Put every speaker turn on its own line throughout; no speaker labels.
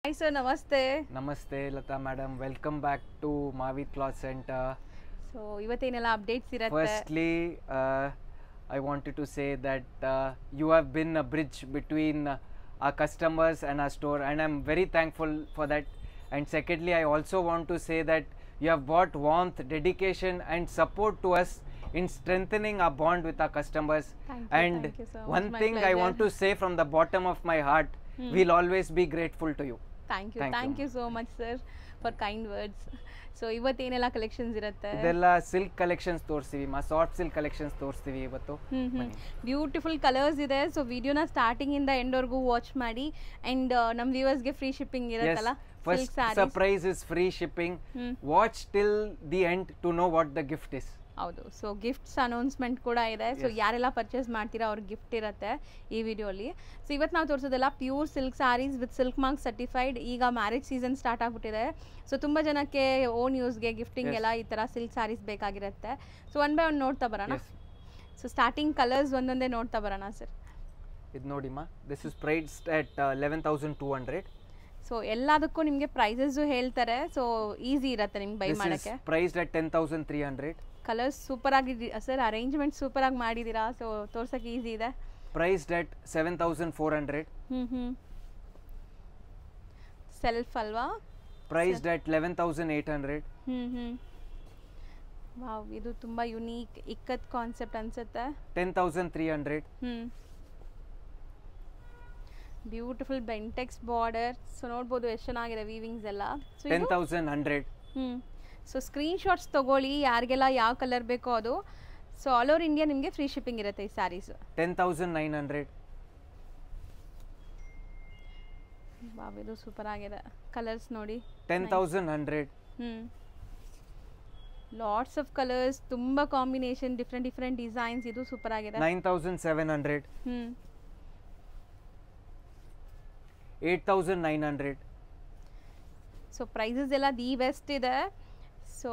Hi sir, namaste.
Namaste Lata madam, welcome back to Mavi Cloth Center.
So ಇವತ್ತೇನೆಲ್ಲ updates ಇರುತ್ತೆ?
Firstly, I wanted to say that you have been a bridge between our customers and our store, and I'm very thankful for that. And secondly, I also want to say that you have brought warmth, dedication, and support to us in strengthening our bond with our customers.
Thank you so much.
One
My
thing I
pleasure.
want to say from the bottom of my heart, we'll always be grateful to you.
Thank you so much sir for kind words. So ಇವತ್ತೇನೆಲ್ಲ collections ಇರುತ್ತೆ?
ಇದೆಲ್ಲ silk collections ತೋರಿಸ್ತೀವಿ, soft silk collections ತೋರಿಸ್ತೀವಿ ಇವತ್ತು.
Beautiful colours ಇದೆ. So ವಿಡಿಯೋನ starting ಇಂದ end ವರ್ಗೂ ವಾಚ್ ಮಾಡಿ. ಅಂಡ್ ನಮ್ಮ ವ್ಯೂವರ್ಸ್ಗೆ ಫ್ರೀ ಶಿಪ್ಪಿಂಗ್ ಇರುತ್ತಲ್ಲ?
First surprise is free shipping. Watch till the end to know what the gift is.
ಹೌದು. ಸೊ ಗಿಫ್ಟ್ಸ್ ಅನೌನ್ಸ್ಮೆಂಟ್ ಕೂಡ ಇದೆ. ಸೊ ಯಾರೆಲ್ಲ ಪರ್ಚೇಸ್ ಮಾಡ್ತೀರಾ ಅವ್ರಿಗೆ ಗಿಫ್ಟ್ ಇರುತ್ತೆ ಈ ವಿಡಿಯೋಲಿ. ಸೊ ಇವತ್ತು ನಾವು ತೋರಿಸೋದೆಲ್ಲ pure silk saris with silk mark certified. ಈಗ ಮ್ಯಾರೇಜ್ ಸೀಸನ್ ಸ್ಟಾರ್ಟ್ ಆಗ್ಬಿಟ್ಟಿದೆ. ಸೊ ತುಂಬ ಜನಕ್ಕೆ ಓನ್ ಯೂಸ್ಗೆ ಗಿಫ್ಟಿಂಗ್ ಎಲ್ಲ ಈ ಥರ ಸಿಲ್ಕ್ ಸ್ಯಾರೀಸ್ ಬೇಕಾಗಿರುತ್ತೆ. ಸೊ ಒನ್ ಬೈ ಒನ್ ನೋಡ್ತಾ ಬರೋಣ. ಸೊ ಸ್ಟಾರ್ಟಿಂಗ್ ಕಲರ್ಸ್ ಒಂದೊಂದೇ ನೋಡ್ತಾ ಬರೋಣ ಸರ್.
ಇದು ನೋಡಿಮ್ಮ, this is priced at 11,200.
So ಎಲ್ಲದಕ್ಕೂ ನಿಮಗೆ ಪ್ರೈಸಸ್ ಹೇಳ್ತಾರೆ. ಸೊ ಈಸಿ ಇರುತ್ತೆ ನಿಮ್ಗೆ ಬೈ ಮಾಡೋಕ್ಕೆ.
Priced at 10,300.
ಕಲರ್ಸ್ ಸೂಪರ್ ಆಗಿ ಸರ್, ಅರೇಂಜ್ಮೆಂಟ್ ಸೂಪರ್ ಆಗಿ ಮಾಡಿದ್ದೀರಾ. ಸೊ ತೋರ್ಸಕ್ಕೆ ಈಸಿ ಇದೆ.
Priced at 7,400.
ಸೆಲ್ಫ್ ಅಲ್ವಾ?
Priced at 11,800.
ವಾವ್, ಇದು ತುಂಬಾ ಯುನೀಕ್ ಇಕ್ಕತ್ ಕಾನ್ಸೆಪ್ಟ್ ಅನ್ಸುತ್ತೆ.
10,300.
Beautiful Bentex border. ಸೊ ನೋಡ್ಬೋದು ಎಷ್ಟು ಚೆನ್ನಾಗಿದೆ ವೀವಿಂಗ್ಸ್ ಎಲ್ಲ.
10,100.
ಸೊ ಸ್ಕ್ರೀನ್ ಶಾಟ್ಸ್ ತಗೊಳ್ಳಿ, ಯಾರಿಗೆಲ್ಲ ಯಾವ ಕಲರ್ ಬೇಕೋ ಅದು. ಸೊ ಆಲ್ ಓವರ್ ಇಂಡಿಯಾ ನಿಮಗೆ ಫ್ರೀ ಶಿಪ್ಪಿಂಗ್ ಇರುತ್ತೆ ಈ ಸ್ಯಾರೀಸ್.
10,900.
ವಾವ್, ಇದು ಸೂಪರ್ ಆಗಿದೆ. ಕಲರ್ಸ್ ನೋಡಿ.
10,100.
ಲಾಟ್ಸ್ ಆಫ್ ಕಲರ್ಸ್, ತುಂಬಾ ಕಾಂಬಿನೇಷನ್, ಡಿಫ್ರೆಂಟ್ ಡಿಸೈನ್ಸ್. ಇದು ಸೂಪರ್ ಆಗಿದೆ.
9,700. 8,900.
ಸೊ ಪ್ರೈಸಸ್ ಎಲ್ಲ ದಿ ಬೆಸ್ಟ್ ಇದೆ. ಸೊ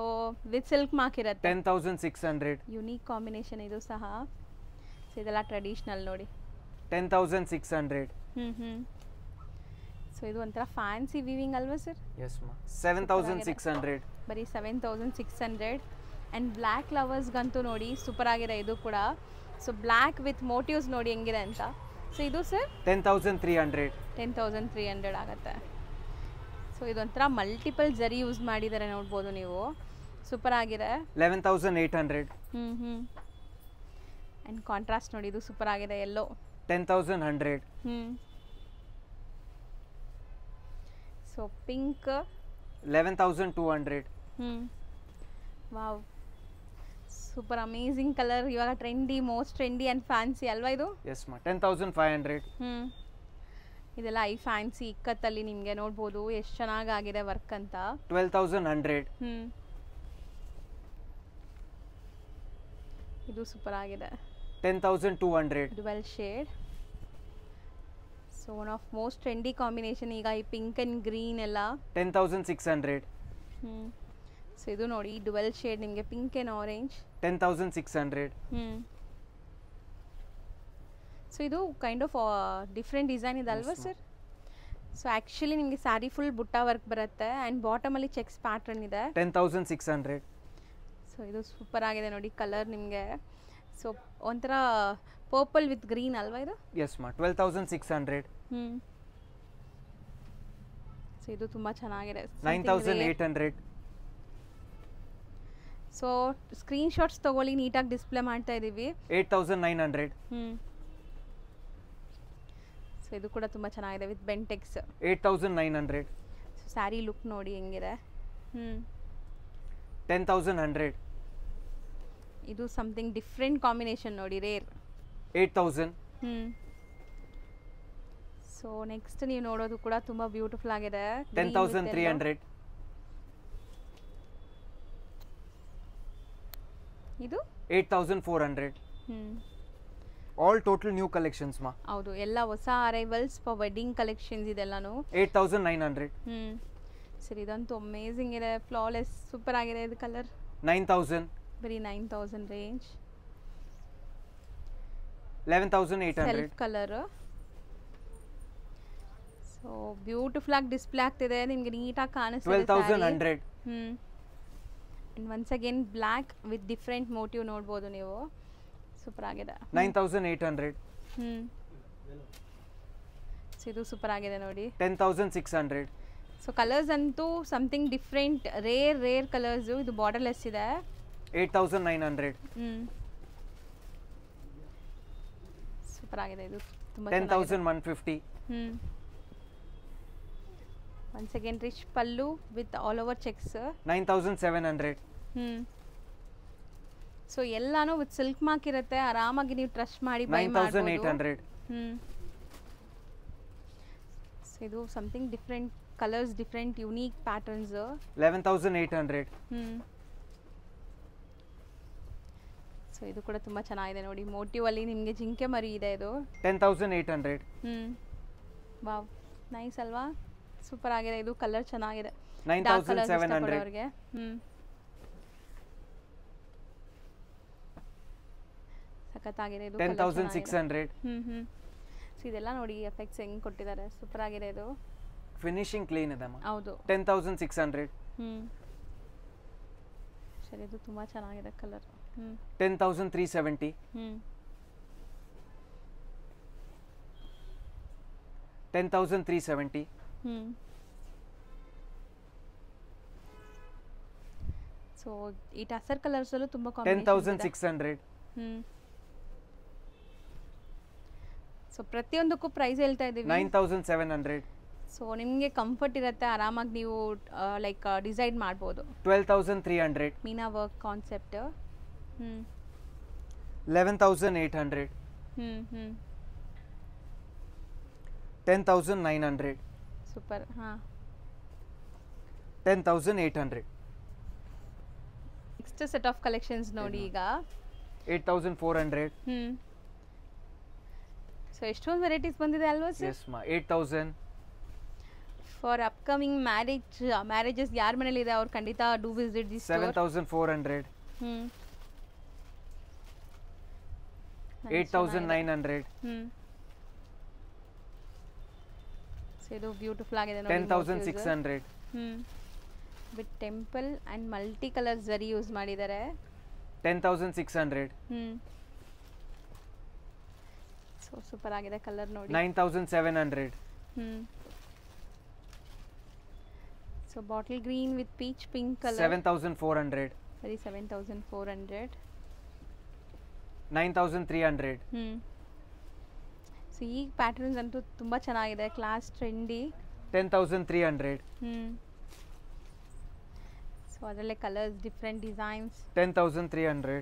ವಿತ್ ಸಿಲ್ಕ್ ಮಾರ್ಕ್ ಇರುತ್ತೆ.
10,600.
ಯುನೀಕ್ ಕಾಂಬಿನೇಷನ್ ಇದು ಸಹ. ಸೊ ಇದೆಲ್ಲ ಟ್ರೆಡಿಷನಲ್ ನೋಡಿ.
10,600.
ಸೊ ಇದು ಒಂಥರ ಫ್ಯಾನ್ಸಿ ವೀವಿಂಗ್ ಅಲ್ವಾ ಸರ್?
ಎಸ್ ಮಾ. 7,600.
ಬರೀ 7,600. ಆ್ಯಂಡ್ ಬ್ಲ್ಯಾಕ್ ಲವರ್ಸ್ಗಂತೂ ನೋಡಿ ಸೂಪರ್ ಆಗಿದೆ ಇದು ಕೂಡ. ಸೊ ಬ್ಲ್ಯಾಕ್ ವಿತ್ ಮೋಟಿವ್ಸ್ ನೋಡಿ ಹೆಂಗಿದೆ ಅಂತ. ಸೊ ಇದು ಸರ್
10,300.
10,300 ಆಗುತ್ತೆ. ಸೊ ಇದೊಂಥರ ಮಲ್ಟಿಪಲ್ ಜರಿ ಯೂಸ್ ಮಾಡಿದ್ದಾರೆ, ನೋಡ್ಬೋದು ನೀವು. ಸೂಪರ್ ಆಗಿದೆ.
11,800.
ಆ್ಯಂಡ್ ಕಾಂಟ್ರಾಸ್ಟ್ ನೋಡಿ, ಇದು ಸೂಪರ್ ಆಗಿದೆ. Yellow
10,100.
So pink
11,200.
Wow, super amazing colour. ಇವಾಗ trendy, most trendy and fancy ಅಲ್ವಾ ಇದು?
ಎಸ್ ಮಾ. 10,500.
ಇದೆಲ್ಲ ಐ ಫ್ಯಾನ್ಸಿ ಇಕ್ಕತ್ತಲ್ಲಿ ನಿಮಗೆ ನೋಡ್ಬೋದು ಎಷ್ಟು ಚೆನ್ನಾಗಾಗಿದೆ ವರ್ಕ್ ಅಂತ.
12,100.
ಇದು ಸೂಪರ್ ಆಗಿದೆ.
10,200.
Dual shade. So one of most trendy combination ಈಗ ಈ ಪಿಂಕ್ ಆ್ಯಂಡ್ ಗ್ರೀನ್ ಎಲ್ಲ.
10,600.
ಸೊ ಇದು ನೋಡಿ ಡ್ಯುವೆಲ್ ಶೇಡ್ ನಿಮಗೆ ಪಿಂಕ್ ಆ್ಯಂಡ್ ಆರೆಂಜ್.
10,600.
ಸೊ ಇದು ಕೈಂಡ್ ಆಫ್ ಡಿಫ್ರೆಂಟ್ ಡಿಸೈನ್ ಇದೆ ಅಲ್ವಾ ಸರ್? ಸೊ ಆ್ಯಕ್ಚುಲಿ ನಿಮಗೆ ಸ್ಯಾರಿ ಫುಲ್ ಬುಟ್ಟ ವರ್ಕ್ ಬರುತ್ತೆ ಆ್ಯಂಡ್ ಬಾಟಮಲ್ಲಿ ಚೆಕ್ಸ್ ಪ್ಯಾಟ್ರನ್ ಇದೆ.
10,600.
ಸೊ ಇದು ಸೂಪರ್ ಆಗಿದೆ ನೋಡಿ ಕಲರ್ ನಿಮಗೆ. ಸೊ ಒಂಥರ ಪರ್ಪಲ್ ವಿತ್ ಗ್ರೀನ್ ಅಲ್ವಾ ಇದು?
ಎಸ್ ಮಾ. 12,600.
ಸೊ ಇದು ತುಂಬ ಚೆನ್ನಾಗಿದೆ.
9,800.
ಸೊ ಸ್ಕ್ರೀನ್ ಶಾಟ್ಸ್ ತಗೊಳ್ಳಿ, ನೀಟಾಗಿ ಡಿಸ್ಪ್ಲೇ ಮಾಡ್ತಾ ಇದ್ದೀವಿ.
8,900.
ಸೊ ಇದು ಕೂಡ ತುಂಬ ಚೆನ್ನಾಗಿದೆ with Bentex.
8,900.
So sari look ನೋಡಿ ಹೆಂಗಿದೆ.
10,100.
ಇದು ಸಮಥಿಂಗ್ ಡಿಫ್ರೆಂಟ್ ಕಾಂಬಿನೇಷನ್ ನೋಡಿ, ರೇರ್.
8,000.
ಸೊ ನೆಕ್ಸ್ಟ್ ನೀವು ನೋಡೋದು ಕೂಡ ತುಂಬ ಬ್ಯೂಟಿಫುಲ್ ಆಗಿದೆ.
10,300.
ಇದು
8,400. ಆಲ್ ಟೋಟಲ್ ನ್ಯೂ ಕಲೆಕ್ಷನ್ಸ್ ಮಾ.
ಹೌದು, ಎಲ್ಲ ಹೊಸ ಅರೈವಲ್ಸ್ ಫಾರ್ ವೆಡ್ಡಿಂಗ್ ಕಲೆಕ್ಷನ್ಸ್ ಇದೆಲ್ಲಾನು.
8,900.
ಸರಿ, ಇದಂತೂ ಅಮೇಝಿಂಗ್ ಇದೆ, ಫ್ಲಾಲೆಸ್, ಸೂಪರ್ ಆಗಿದೆ ಇದು ಕಲರ್.
9,000.
ಬರೀ 9,000 range.
11,800.
Self colour. So so beautiful ಆಗಿ ಡಿಸ್ಪ್ಲೇ ಆಗ್ತಿದೆ, ನಿಮಗೆ ನೀಟಾಗಿ ಕಾಣಿಸ್ತಿದೆ.
12,100.
And once again black with different motive ನೋಡ್ಬೋದು ನೀವು. ಸೂಪರ್ ಆಗಿದೆ.
9,800.
ಸೊ ಇದು ಸೂಪರ್ ಆಗಿದೆ ನೋಡಿ.
10,600.
ಸೊ ಕಲರ್ಸ್ ಅಂತೂ ಸಮಥಿಂಗ್ ಡಿಫ್ರೆಂಟ್, ರೇರ್ ಕಲರ್ಸು. ಇದು ಬಾರ್ಡರ್ಲೆಸ್ ಇದೆ.
8,900.
ಸೂಪರ್ ಆಗಿದೆ ಇದು, ತುಂಬ
10,150.
Once again rich pallu with all over cheques.
9,700.
So ಎಲ್ಲಾನು ವಿತ್ ಸಿಲ್ಕ್ ಮಾರ್ಕ್ ಇರುತ್ತೆ, ಆರಾಮಾಗಿ ನೀವು ಟ್ರಸ್ಟ್ ಮಾಡಿ ಬೈ ಮಾಡಬಹುದು.
9,800.
ಸೊ ಇದು something different colours, different unique patterns.
11,800.
So ಇದು ಕೂಡ ತುಂಬಾ ಚೆನ್ನಾಗಿದೆ ನೋಡಿ. ಮೋಟಿವ್ ಅಲ್ಲಿ ನಿಮಗೆ ಜಿಂಕೆ ಮರಿ ಇದೆ ಇದು.
10,800.
ವಾವ್, ನೈಸ್ ಅಲ್ವಾ? ಸೂಪರ್ ಆಗಿದೆ ಇದು. ಕಲರ್ ಚೆನ್ನಾಗಿದೆ.
9,700.
ಸಖತ್ತಾಗಿದೆ ಇದು.
10,600.
ಸೊ ಇದೆಲ್ಲ ನೋಡಿ ಎಫೆಕ್ಟ್ಸ್ ಹೆಂಗ್ ಕೊಟ್ಟಿದ್ದಾರೆ, ಸೂಪರ್ ಆಗಿದೆ ಇದು.
ಫಿನಿಶಿಂಗ್ ಕ್ಲೀನ್ ಇದೆ ಅಮ್ಮ.
ಹೌದು.
10,600.
ಸರಿ, ಇದು ತುಂಬಾ ಚೆನ್ನಾಗಿದೆ ಕಲರ್.
10,370. 10,370.
ಸೊ ಈ ಟಸರ್ ಕಲರ್ಸ್ ಅಲ್ಲೂ ತುಂಬಾ ಕಾಂಬಿನೇಷನ್ ಇದೆ.
10,600.
ಸೊ ಪ್ರತಿಯೊಂದಕ್ಕೂ ಪ್ರೈಸ್ ಹೇಳ್ತಾ ಇದೀವಿ.
9,700.
ಸೊ ನಿಮಗೆ ಕಂಫರ್ಟ್ ಇರುತ್ತೆ, ಆರಾಮಾಗಿ ನೀವು ಲೈಕ್ ಡಿಸೈಡ್ ಮಾಡ್ಬೋದು.
12,300.
Meena work concept.
11,800. 10,900.
Super.
10,800.
Next set of collections ನೋಡಿ ಈಗ.
8,400.
ಸೊ ಎಷ್ಟೊಂದು ವೆರೈಟೀಸ್ ಬಂದಿದೆ ಅಲ್ವಾ sir?
Yes ma. 8,000.
For upcoming marriages ಯಾರ ಮನೇಲಿ ಇದೆ ಅವ್ರು ಖಂಡಿತ do visit this store.
7,400. 8,900.
So ಇದು ಬ್ಯೂಟಿಫುಲ್ ಆಗಿದೆ ನೋಡಿ.
10,600.
With temple and multi colour zari use ಮಾಡಿದ್ದಾರೆ.
10,600.
ಸೊ ಸೂಪರ್ ಆಗಿದೆ ಕಲರ್ ನೋಡಿ.
9,700.
So bottle green with peach pink colour.
7,400.
ಸರಿ, 7,400.
9,300.
ಸೊ ಈ ಪ್ಯಾಟರ್ನ್ಸ್ ಅಂತೂ ತುಂಬಾ ಚೆನ್ನಾಗಿದೆ, ಕ್ಲಾಸ್ ಟ್ರೆಂಡಿ.
10,300.
ಸೊ ಅದರಲ್ಲೇ ಕಲರ್ಸ್, ಡಿಫ್ರೆಂಟ್ ಡಿಸೈನ್ಸ್.
10,300.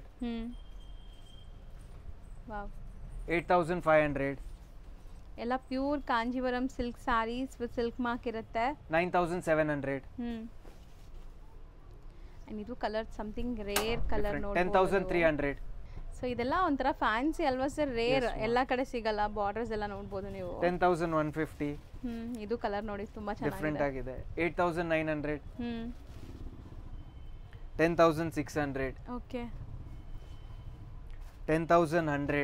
ವಾವ್.
8,500.
ಎಲ್ಲ pure Kanjeevaram silk saris with silk mark ಇರುತ್ತೆ.
9,700.
ಅಂಡ್ ಇದು ಕಲರ್ ಸಮಥಿಂಗ್ ರೇರ್ ಕಲರ್ ನೋಡಿ.
10,300.
ಸೊ ಇದೆಲ್ಲ ಒಂಥರ ಫ್ಯಾನ್ಸಿ ಅಲ್ವಾ ಸರ್? ರೇರ್, ಎಲ್ಲ ಕಡೆ ಸಿಗಲ್ಲ. ಬಾರ್ಡರ್ಸ್ ಎಲ್ಲ ನೋಡ್ಬೋದು ನೀವು.
10,150.
ಇದು ಕಲರ್ ನೋಡಿ ತುಂಬಾ
ಡಿಫರೆಂಟ್
ಚೆನ್ನಾಗಿದೆ.
ಆಗಿದೆ. 8,900. 10,600.
ಓಕೆ.
10,100.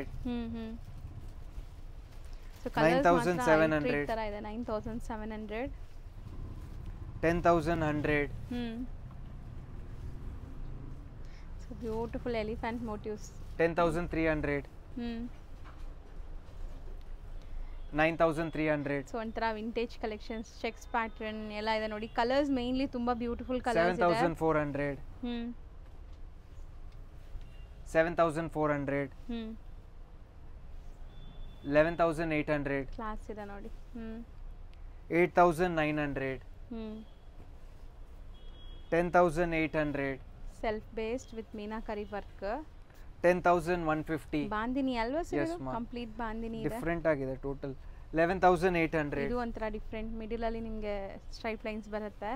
So colours
9,700.
ತರ ಇದೆ. 9,700.
10,100.
So beautiful elephant motives.
10,300. 9,300.
So ಒಂಥರ ವಿಂಟೇಜ್ ಕಲೆಕ್ಷನ್ಸ್, ಚೆಕ್ಸ್ ಪ್ಯಾಟರ್ನ್ ಎಲ್ಲ ಇದೆ ನೋಡಿ. ಕಲರ್ಸ್ ಮೇನ್ಲಿ ತುಂಬಾ ಬ್ಯೂಟಿಫುಲ್ ಕಲರ್ಸ್ ಇದೆ.
7,400. 7,400. 11,800.
ಕ್ಲಾಸ್ ಇದೆ ನೋಡಿ.
8,900. 10,800.
Self based with meenakari work.
10,150.
Bandhani ಅಲ್ವಾ sir?
Yes, ma'am.
Complete bandhani ಇದೆ.
ಡಿಫರೆಂಟ್ ಆಗಿದೆ ಟೋಟಲ್. 11,800.
ಇದು ಒಂಥರ ಡಿಫ್ರೆಂಟ್, ಮಿಡಲ್ ಅಲ್ಲಿ ನಿಮಗೆ ಸ್ಟ್ರೈಪ್ ಲೈನ್ಸ್ ಬರುತ್ತೆ.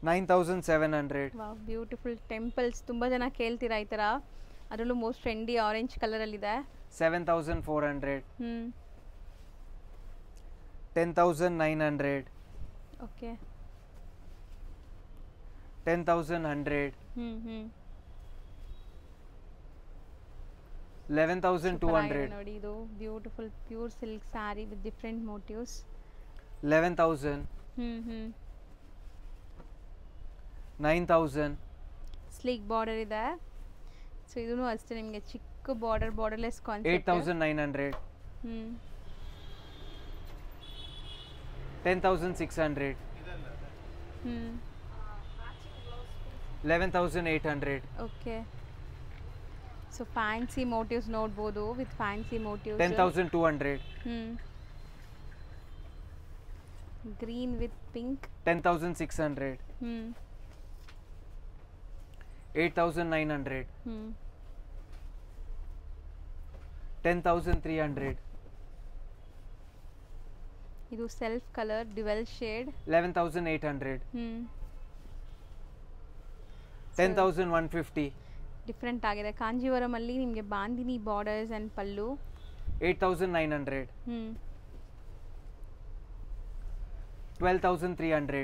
9,700.
Wow, beautiful temples. ತುಂಬಾ ಜನ ಕೇಳ್ತೀರಾ ಈ ತರ. ಅದರಲ್ಲೂ ಮೋಸ್ಟ್ ಟ್ರೆಂಡಿ ಆರೆಂಜ್ ಕಲರ್ ಅಲ್ಲಿ ಇದೆ.
7,400. 10,900.
ಓಕೆ.
10,100. 11,200.
ನೋಡಿ ಇದು beautiful pure silk sari with different motifs.
11,000. 9,000.
Sleek border ಇದೆ. ಸೊ ಇದೂ ಅಷ್ಟೇ ನಿಮಗೆ ಚಿಕ್ಕ borderless concept.
8,900. 10,600. 11,800.
Okay. So fancy motifs ನೋಡ್ಬೋದು with fancy motifs.
10,200.
Green with pink.
10,600. 8,900. 10,300.
ಇದು self colour dual shade.
11,800. 10,150.
Different ಆಗಿದೆ. ಕಾಂಜೀವರಂ ಅಲ್ಲಿ ನಿಮಗೆ bandhani borders and pallu.
8,900. 12,300.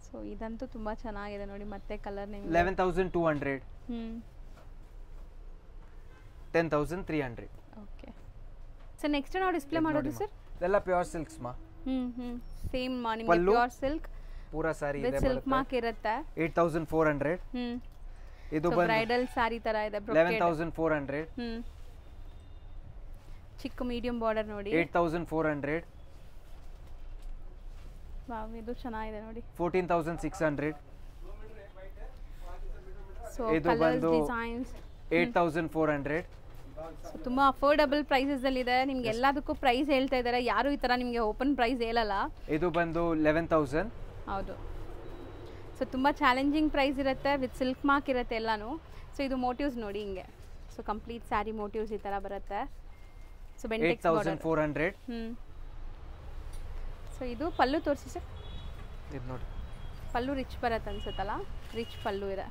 So ಇದಂತೂ ತುಂಬಾ ಚೆನ್ನಾಗಿದೆ ನೋಡಿ. ಮತ್ತೆ ಕಲರ್ ನಿಮಗೆ
11,200. 10,300.
ಓಕೆ. ಸೊ ನೆಕ್ಸ್ಟ್ ನಾವು ಡಿಸ್ಪ್ಲೇ ಮಾಡೋದು ಸರ್
ಇದೆಲ್ಲ ಪ್ಯೂರ್ ಸಿಲ್ಕ್ಸ್ ಮಾ.
ಸೇಮ್ ನಿಮಗೆ ಪ್ಯೂರ್ ಸಿಲ್ಕ್
ಪೂರಾ ಸಾರಿ ಇದೆ.
ಸಿಲ್ಕ್ ಮಾರ್ಕ್ ಇರುತ್ತೆ.
8,400. ಇದು ಬಂದು
ಬ್ರೈಡಲ್ ಸಾರಿ ತರ ಇದೆ.
11,400.
ಚಿಕ್ಕ ಮೀಡಿಯಂ ಬಾರ್ಡರ್ ನೋಡಿ.
8,400.
ವಾವ್ ಇದು ಚೆನ್ನಾಗಿದೆ ನೋಡಿ.
14,600.
ಸೊ
ಇದು
ಕಲರ್ಸ್
ಬಂದು
ಡಿಸೈನ್ಸ್
8,400.
ಸೊ ತುಂಬಾ ಅಫೋರ್ಡಬಲ್ ಪ್ರೈಸಸ್ ಅಲ್ಲಿ ಇದೆ. ನಿಮ್ಗೆ ಎಲ್ಲದಕ್ಕೂ ಪ್ರೈಸ್ ಹೇಳ್ತಾ ಇದ್ದಾರೆ. ಯಾರು ಈ ತರ ನಿಮಗೆ ಓಪನ್ ಪ್ರೈಸ್ ಹೇಳಲ್ಲ.
ಇದು ಬಂದು 11,000.
ಹೌದು. ಸೊ ತುಂಬ ಚಾಲೆಂಜಿಂಗ್ ಪ್ರೈಸ್ ಇರುತ್ತೆ ವಿತ್ ಸಿಲ್ಕ್ ಮಾರ್ಕ್ ಇರುತ್ತೆ ಎಲ್ಲನೂ. ಸೊ ಇದು ಮೋಟಿವ್ಸ್ ನೋಡಿ ಹಿಂಗೆ. ಸೊ ಕಂಪ್ಲೀಟ್ ಸ್ಯಾರಿ ಮೋಟಿವ್ಸ್ ಈ ಥರ ಬರುತ್ತೆ. So Bentex border.
8,400.
ಸೊ ಇದು ಪಲ್ಲು ತೋರಿಸಿ ಸರ್.
ಇದು ನೋಡಿ
ಪಲ್ಲು ರಿಚ್ ಬರುತ್ತೆ ಅನ್ಸುತ್ತಲ್ಲ. ರಿಚ್ ಪಲ್ಲು ಇದೆ.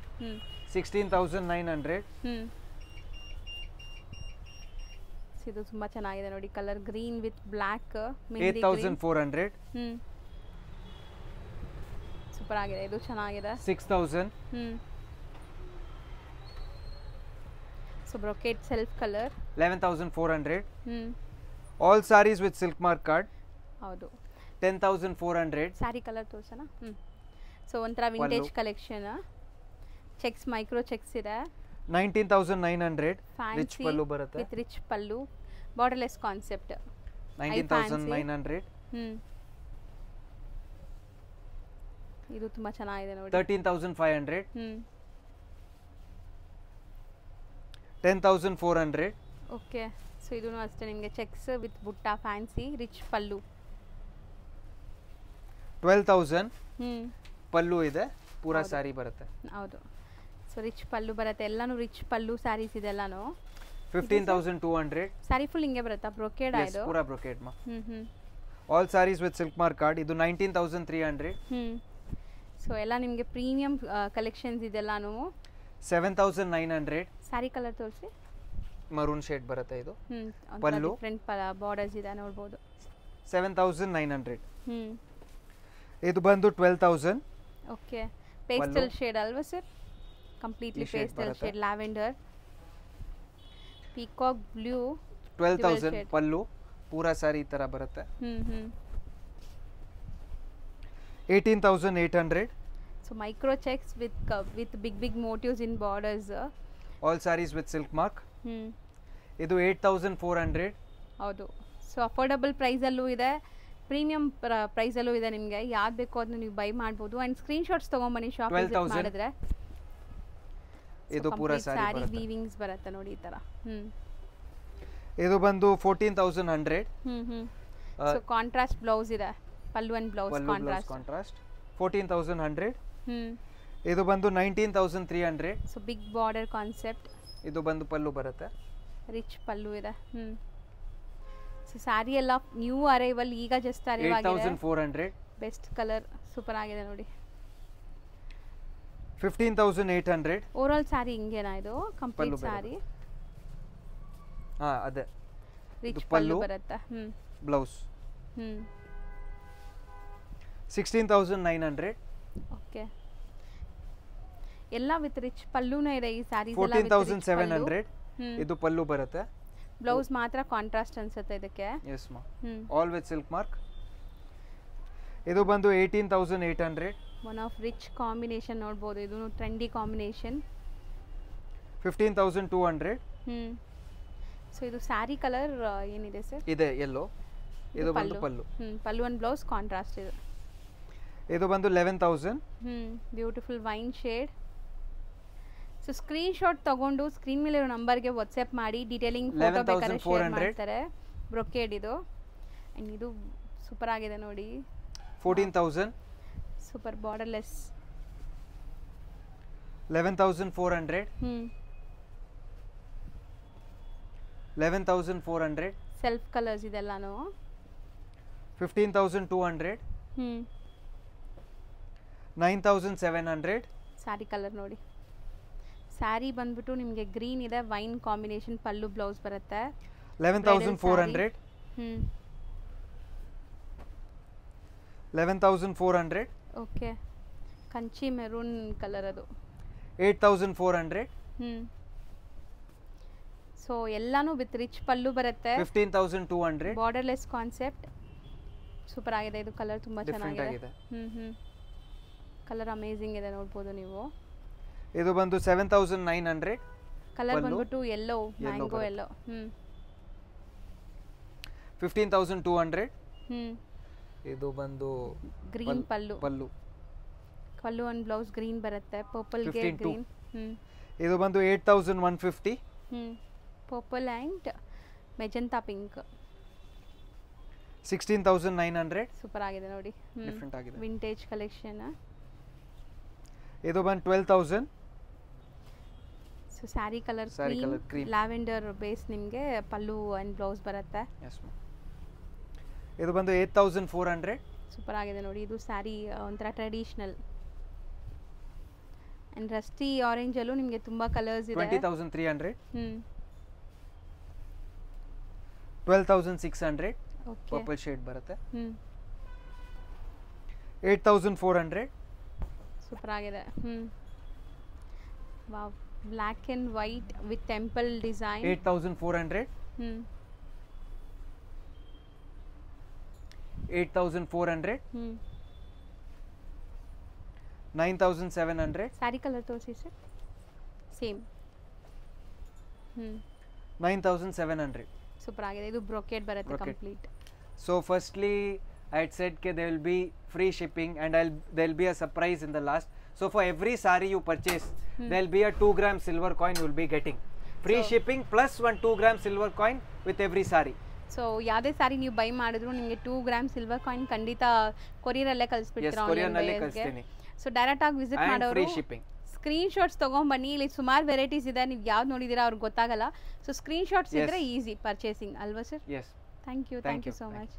16,900.
ಇದು ತುಂಬ ಚೆನ್ನಾಗಿದೆ ನೋಡಿ. Colour green with black.
8,400.
Super ಆಗಿದೆ. ಇದು ಚೆನ್ನಾಗಿದೆ.
6,000.
So brocade self colour.
11,400. All saris with silk mark card.
ಹೌದು.
10,400.
ಸ್ಯಾರಿ ಕಲರ್ ತೋರ್ಸೋಣ. ಸೊ ಒಂಥರ vintage collection. Checks micro checks ಇದೆ.
19,900. ರಿಚ್ ಪಲ್ಲು ಬರುತ್ತೆ.
With rich pallu borderless concept.
19,900.
ಇದು ತುಂಬಾ ಚೆನ್ನಾಗಿದೆ ನೋಡಿ.
13,500. 10,400.
ಓಕೆ. ಸೊ ಇದೂ ಅಷ್ಟೇ ನಿಮಗೆ ಚೆಕ್ಸ್ ವಿತ್ ಬುಟ್ಟ ಫ್ಯಾನ್ಸಿ ರಿಚ್ ಪಲ್ಲು.
12,000. ಪಲ್ಲು ಇದೆ. ಪೂರಾ ಸಾರಿ ಬರುತ್ತೆ.
ಹೌದು. ಸೊ ರಿಚ್ ಪಲ್ಲು ಬರುತ್ತೆ. ಎಲ್ಲಾನು ರಿಚ್ ಪಲ್ಲು ಸ್ಯಾರೀಸ್ ಇದೆ ಎಲ್ಲಾನು.
15,200.
ಸ್ಯಾರಿ ಫುಲ್ ಹಿಂಗೆ ಬರುತ್ತಾ ಬ್ರೊಕೇಡ್
Yes,
ಇದು?
ಪೂರಾ ಬ್ರೊಕೇಡ್ ಮಾ. All saris with silk mark card. ಇದು 19,300.
ಸೊ ಎಲ್ಲ ನಿಮಗೆ ಪ್ರೀಮಿಯಂ ಕಲೆಕ್ಷನ್ಸ್ ಇದೆಲ್ಲಾನು.
7,900.
ಸ್ಯಾರಿ ಕಲರ್ ತೋರಿಸಿ.
ಮರೂನ್ ಶೇಡ್ ಬರುತ್ತೆ ಇದು. ಪಲ್ಲು
ಡಿಫರೆಂಟ್ ಬಾರ್ಡರ್ಸ್ ಇದೆ ನೋಡ್ಬೋದು.
7,900. ಇದು ಬಂದು 12,000.
ಓಕೆ. ಪೇಸ್ಟಲ್ ಶೇಡ್ ಅಲ್ವಾ sir? Completely pastel shade lavender. Peacock blue.
12,000 pallu. ಪೂರಾ ಸಾರಿ ಈ ತರ ಬರುತ್ತೆ. 18,800.
So micro checks with big motifs in borders.
All saris with silk mark. ಇದು 8,400.
ಹೌದು. ಸೊ ಅಫೋರ್ಡಬಲ್ ಪ್ರೈಸಲ್ಲೂ ಇದೆ, ಪ್ರೀಮಿಯಂ ಪ್ರೈಸಲ್ಲೂ ಇದೆ. ನಿಮಗೆ ಯಾವ್ದು ಬೇಕೋ ಅದನ್ನ ನೀವು ಬೈ ಮಾಡ್ಬೋದು. ಆ್ಯಂಡ್ ಸ್ಕ್ರೀನ್ಶಾಟ್ಸ್ ತೊಗೊಂಬನ್ನಿ ಶಾಪ್ ವಿಸಿಟ್ ಮಾಡಿದ್ರೆ.
ಇದು ಪೂರಾ
ಸಾರಿ ವೀವಿಂಗ್ಸ್ ಬರುತ್ತೆ ನೋಡಿ ಈ ಥರ.
ಇದು ಬಂದು 14,100.
ಸೊ ಕಾಂಟ್ರಾಸ್ಟ್ ಬ್ಲೌಸ್ ಇದೆ. Pallu and blouse
contrast. 14,100. ಇದು ಬಂದು 19,300.
So big border concept.
ಇದು ಬಂದು ಪಲ್ಲು ಬರುತ್ತೆ.
ರಿಚ್ ಪಲ್ಲು ಇದೆ. ಸೊ ಸ್ಯಾರಿ ಎಲ್ಲ ನ್ಯೂ ಅರೈವಲ್, ಈಗ ಜಸ್ಟ್ ಅರೈವ್ ಆಗಿದೆ.
8,400.
ಬೆಸ್ಟ್ ಕಲರ್ ಸೂಪರ್ ಆಗಿದೆ ನೋಡಿ.
15,800.
ಓವರಾಲ್ ಸ್ಯಾರಿ ಹಿಂಗೇನಾ ಇದು? ಕಂಪ್ಲೀಟ್ ಸ್ಯಾರಿ.
ಹಾ ಅದೇ.
ರಿಚ್ ಪಲ್ಲು ಬರುತ್ತೆ.
ಬ್ಲೌಸ್. 16,900.
ಓಕೆ. ಎಲ್ಲ ವಿತ್ ರಿಚ್ ಪಲ್ಲುನೇ ಇದೆ ಈ ಸ್ಯಾರೀಸ್
14,700 ಇದು ಪಲ್ಲು ಬರುತ್ತೆ.
ಬ್ಲೌಸ್ ಮಾತ್ರ ಕಾಂಟ್ರಾಸ್ಟ್ ಅನ್ಸುತ್ತೆ ಇದಕ್ಕೆ.
ಎಸ್ ಮಾ, ಆಲ್ ವಿತ್ ಸಿಲ್ಕ್ ಮಾರ್ಕ್. ಇದು ಬಂದು 18,800.
ಒನ್ ಆಫ್ ರಿಚ್ ಕಾಂಬಿನೇಷನ್ ನೋಡ್ಬೋದು, ಇದು ಟ್ರೆಂಡಿ ಕಾಂಬಿನೇಷನ್.
15,200.
ಸೊ ಇದು ಸ್ಯಾರಿ ಕಲರ್ ಏನಿದೆ ಸರ್?
ಇದೆ ಯೆಲ್ಲೋ. ಇದು ಬಂದು pallu.
Pallu and blouse contrast ಇದೆ.
ಇದು ಬಂದು 11,000.
Beautiful wine shade. So screenshot ತಗೊಂಡು ಸ್ಕ್ರೀನ್ ಮೇಲೆ ಇರೋ ನಂಬರ್ಗೆ ವಾಟ್ಸ್ಆ್ಯಪ್ ಮಾಡಿ ಡೀಟೇಲಿಂಗ್ ಫೋಟೋ ಬೇಕಾದ್ರೆ ಶೇರ್ ಮಾಡ್ತಾರೆ. ಬ್ರೊಕೇಡ್ ಇದು ಆ್ಯಂಡ್ ಇದು ಸೂಪರ್ ಆಗಿದೆ ನೋಡಿ.
14,000.
Super borderless.
11,400. 11,400.
ಸೆಲ್ಫ್ ಕಲರ್ಸ್ ಇದೆಲ್ಲಾನು.
15,200. 9,700.
ಸ್ಯಾರಿ ಕಲರ್ ನೋಡಿ. ಸ್ಯಾರಿ ಬಂದ್ಬಿಟ್ಟು ನಿಮಗೆ ಗ್ರೀನ್ ಇದೆ, ವೈನ್ ಕಾಂಬಿನೇಷನ್, ಪಲ್ಲು ಬ್ಲೌಸ್ ಬರುತ್ತೆ.
11,400. 11,400.
ಓಕೆ, ಕಂಚಿ ಮೆರೂನ್ ಕಲರ್ ಅದು.
8,400.
ಸೊ ಎಲ್ಲಾನು ವಿತ್ ರಿಚ್ ಪಲ್ಲು ಬರುತ್ತೆ.
15,200.
Borderless concept. ಸೂಪರ್ ಆಗಿದೆ ಇದು. ಕಲರ್ ತುಂಬಾ ಚೆನ್ನಾಗಿದೆ. ಕಲರ್ ಅಮೇಜಿಂಗ್ ಇದೆ ನೋಡ್ಬೋದು ನೀವು.
ಇದು ಬಂದು 7,900.
ಕಲರ್ ಬಂದ್ಬಿಟ್ಟು ಯೆಲ್ಲೋ, ಮ್ಯಾಂಗೋ ಯೆಲ್ಲೋ.
15,200. ಇದು ಬಂದು
green pallu. Pallu and blouse green ಬರುತ್ತೆ. ಪರ್ಪಲ್ ಗೆ ಗ್ರೀನ್.
ಇದು ಬಂದು 8,150.
Purple and magenta pink.
16,900.
Super ಆಗಿದೆ ನೋಡಿ.
ಡಿಫರೆಂಟ್ ಆಗಿದೆ.
Vintage collection.
ಇದು ಬಂದು 12,000.
So sari colour cream, lavender base ನಿಮಗೆ ಪಲ್ಲು ಅಂಡ್ ಬ್ಲೌಸ್ ಬರುತ್ತೆ.
Yes ma'am. ಇದು ಬಂದು 8,400.
ಸೂಪರ್ ಆಗಿದೆ ನೋಡಿ. ಇದು ಸ್ಯಾರಿ ಒಂಥರ ಟ್ರೆಡಿಷನಲ್ ಅಂಡ್ ರಸ್ಟಿ ಆರೆಂಜ್ ಅಲ್ಲೂ ನಿಮಗೆ ತುಂಬಾ ಕಲರ್ಸ್ ಇದೆ.
20,300. 12,600.
ಓಕೆ,
ಪರ್ಪಲ್ ಶೇಡ್ ಬರುತ್ತೆ. 8,400.
ಸೂಪರ್ ಆಗಿದೆ. Wow, black and white with temple design.
8,400. 8,400. 9,700.
Sari colour ತೋರಿಸಿ ಸರ್. ಸೇಮ್.
9,700.
ಸೂಪರ್ ಆಗಿದೆ. ಇದು ಬ್ರೊಕೇಡ್ ಬರುತ್ತೆ complete.
So firstly I had said that there will be free shipping and there will be a surprise in the last. So for every saree you purchase there will be a 2 gram silver coin you will be getting. Free shipping plus 1 2 gram silver coin with every saree.
So ಯಾವುದೇ ಸಾರಿ ನೀವು by ಮಾಡಿದ್ರು ನಿಮಗೆ 2 gram silver coin ಖಂಡಿತ ಕೊರಿಯರಲ್ಲೇ ಕಳಿಸ್ಬಿಡ್ತೀರಾ. So direct ಆಗಿ visit ಮಾಡೋರು screen shots ತೊಗೊಂಬನ್ನಿ. ಇಲ್ಲಿ ಸುಮಾರು ವೆರೈಟೀಸ್ ಇದೆ, ನೀವು ಯಾವ್ದು ನೋಡಿದ್ದೀರಾ ಅವ್ರಿಗೆ ಗೊತ್ತಾಗಲ್ಲ. ಸೊ ಸ್ಕ್ರೀನ್ ಶಾಟ್ಸ್ ಇದ್ರೆ ಈಸಿ ಪರ್ಚೇಸಿಂಗ್ ಅಲ್ವಾ sir? Thank you so much.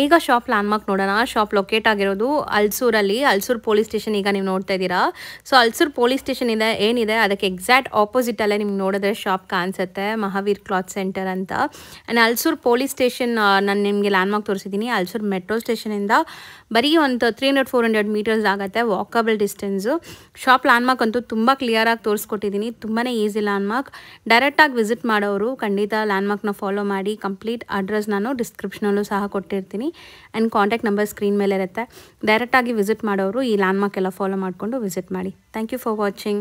ಈಗ ಶಾಪ್ ಲ್ಯಾಂಡ್ಮಾರ್ಕ್ ನೋಡೋಣ. ಶಾಪ್ ಲೊಕೇಟ್ ಆಗಿರೋದು ಅಲ್ಸೂರಲ್ಲಿ, ಅಲ್ಸೂರ್ ಪೊಲೀಸ್ ಸ್ಟೇಷನ್ ಈಗ ನೀವು ನೋಡ್ತಾ ಇದ್ದೀರಾ. ಸೊ ಅಲ್ಸೂರ್ ಪೊಲೀಸ್ ಸ್ಟೇಷನ್ ಏನಿದೆ ಅದಕ್ಕೆ ಎಕ್ಸಾಕ್ಟ್ ಆಪೋಸಿಟಲ್ಲೇ ನಿಮ್ಗೆ ನೋಡಿದ್ರೆ ಶಾಪ್ ಕಾಣಿಸುತ್ತೆ, ಮಹಾವೀರ್ ಕ್ಲಾತ್ ಸೆಂಟರ್ ಅಂತ. ಆ್ಯಂಡ್ ಅಲ್ಸೂರ್ ಪೊಲೀಸ್ ಸ್ಟೇಷನ್ ನಾನು ನಿಮಗೆ ಲ್ಯಾಂಡ್ಮಾರ್ಕ್ ತೋರಿಸಿದ್ದೀನಿ. ಅಲ್ಸೂರ್ ಮೆಟ್ರೋ ಸ್ಟೇಷನಿಂದ ಬರೀ ಒಂದು 300-400 ಮೀಟರ್ಸ್ ಆಗುತ್ತೆ ವಾಕಬಲ್ ಡಿಸ್ಟೆನ್ಸು. ಶಾಪ್ ಲ್ಯಾಂಡ್ಮಾರ್ಕ್ ಅಂತೂ ತುಂಬ ಕ್ಲಿಯರಾಗಿ ತೋರಿಸ್ಕೊಟ್ಟಿದ್ದೀನಿ, ತುಂಬಾ ಈಸಿ ಲ್ಯಾಂಡ್ಮಾರ್ಕ್. ಡೈರೆಕ್ಟಾಗಿ ವಿಸಿಟ್ ಮಾಡೋರು ಖಂಡಿತ ಲ್ಯಾಂಡ್ಮಾರ್ಕ್ನ ಫಾಲೋ ಮಾಡಿ. ಕಂಪ್ಲೀಟ್ ಅಡ್ರೆಸ್ ನಾನು ಡಿಸ್ಕ್ರಿಪ್ಷನಲ್ಲೂ ಸಹ ಕೊಟ್ಟಿರ್ತೀನಿ ಆ್ಯಂಡ್ ಕಾಂಟ್ಯಾಕ್ಟ್ ನಂಬರ್ ಸ್ಕ್ರೀನ್ ಮೇಲೆ ಇರುತ್ತೆ. ಡೈರೆಕ್ಟಾಗಿ ವಿಸಿಟ್ ಮಾಡೋರು ಈ ಲ್ಯಾಂಡ್ಮಾರ್ಕ್ ಎಲ್ಲ ಫಾಲೋ ಮಾಡಿಕೊಂಡು ವಿಸಿಟ್ ಮಾಡಿ. Thank you for watching.